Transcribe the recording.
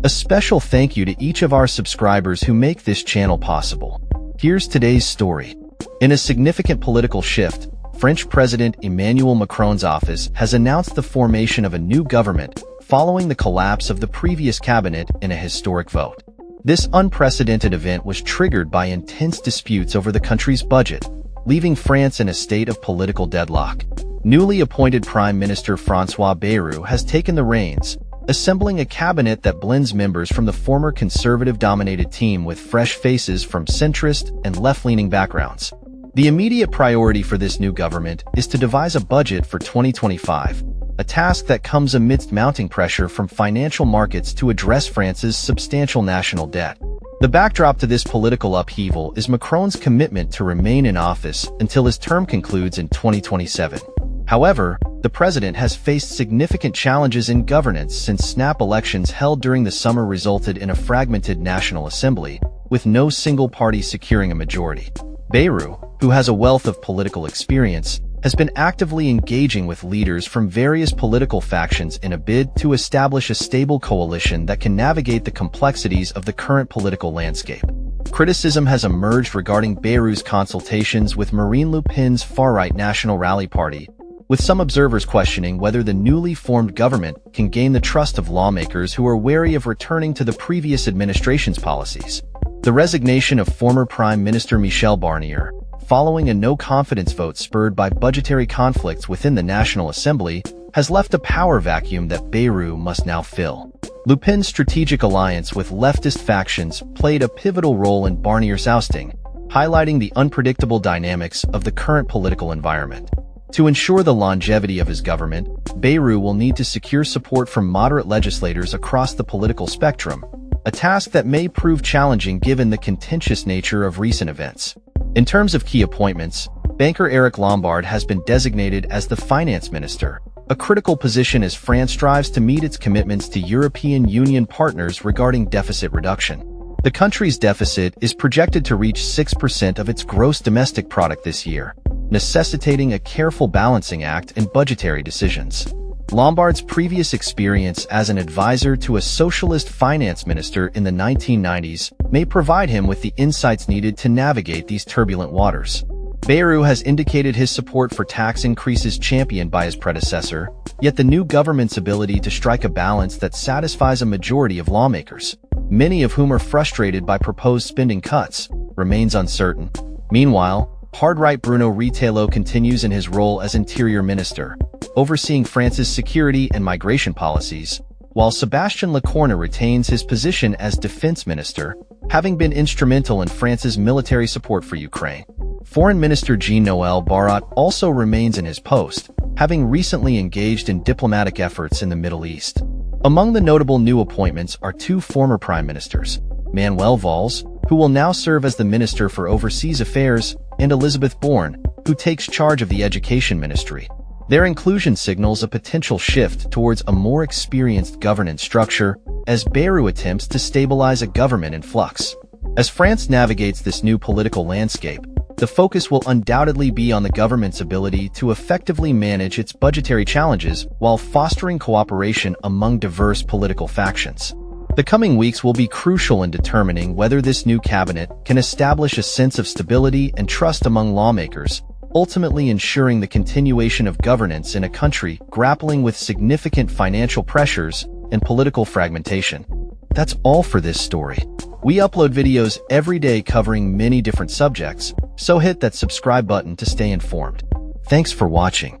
A special thank you to each of our subscribers who make this channel possible. Here's today's story. In a significant political shift, French President Emmanuel Macron's office has announced the formation of a new government following the collapse of the previous cabinet in a historic vote. This unprecedented event was triggered by intense disputes over the country's budget, leaving France in a state of political deadlock. Newly appointed Prime Minister François Bayrou has taken the reins, assembling a cabinet that blends members from the former conservative-dominated team with fresh faces from centrist and left-leaning backgrounds. The immediate priority for this new government is to devise a budget for 2025, a task that comes amidst mounting pressure from financial markets to address France's substantial national debt. The backdrop to this political upheaval is Macron's commitment to remain in office until his term concludes in 2027. However, the president has faced significant challenges in governance since snap elections held during the summer resulted in a fragmented National Assembly, with no single party securing a majority. Bayrou, who has a wealth of political experience, has been actively engaging with leaders from various political factions in a bid to establish a stable coalition that can navigate the complexities of the current political landscape. Criticism has emerged regarding Bayrou's consultations with Marine Le Pen's far-right National Rally Party, with some observers questioning whether the newly formed government can gain the trust of lawmakers who are wary of returning to the previous administration's policies. The resignation of former Prime Minister Michel Barnier, following a no-confidence vote spurred by budgetary conflicts within the National Assembly, has left a power vacuum that Bayrou must now fill. Le Pen's strategic alliance with leftist factions played a pivotal role in Barnier's ousting, highlighting the unpredictable dynamics of the current political environment. To ensure the longevity of his government, Bayrou will need to secure support from moderate legislators across the political spectrum, a task that may prove challenging given the contentious nature of recent events. In terms of key appointments, banker Eric Lombard has been designated as the finance minister, a critical position as France strives to meet its commitments to European Union partners regarding deficit reduction. The country's deficit is projected to reach 6% of its gross domestic product this year, necessitating a careful balancing act in budgetary decisions. Lombard's previous experience as an advisor to a socialist finance minister in the 1990s may provide him with the insights needed to navigate these turbulent waters. Bayrou has indicated his support for tax increases championed by his predecessor, yet the new government's ability to strike a balance that satisfies a majority of lawmakers, many of whom are frustrated by proposed spending cuts, remains uncertain. Meanwhile, hard-right Bruno Retailleau continues in his role as Interior Minister, overseeing France's security and migration policies, while Sébastien Lecornu retains his position as Defense Minister, having been instrumental in France's military support for Ukraine. Foreign Minister Jean-Noël Barrot also remains in his post, having recently engaged in diplomatic efforts in the Middle East. Among the notable new appointments are two former prime ministers, Manuel Valls, who will now serve as the Minister for Overseas Affairs, and Elisabeth Borne, who takes charge of the Education Ministry. Their inclusion signals a potential shift towards a more experienced governance structure as Bayrou attempts to stabilize a government in flux. As France navigates this new political landscape, the focus will undoubtedly be on the government's ability to effectively manage its budgetary challenges while fostering cooperation among diverse political factions. The coming weeks will be crucial in determining whether this new cabinet can establish a sense of stability and trust among lawmakers, ultimately ensuring the continuation of governance in a country grappling with significant financial pressures and political fragmentation. That's all for this story. We upload videos every day covering many different subjects, so hit that subscribe button to stay informed. Thanks for watching.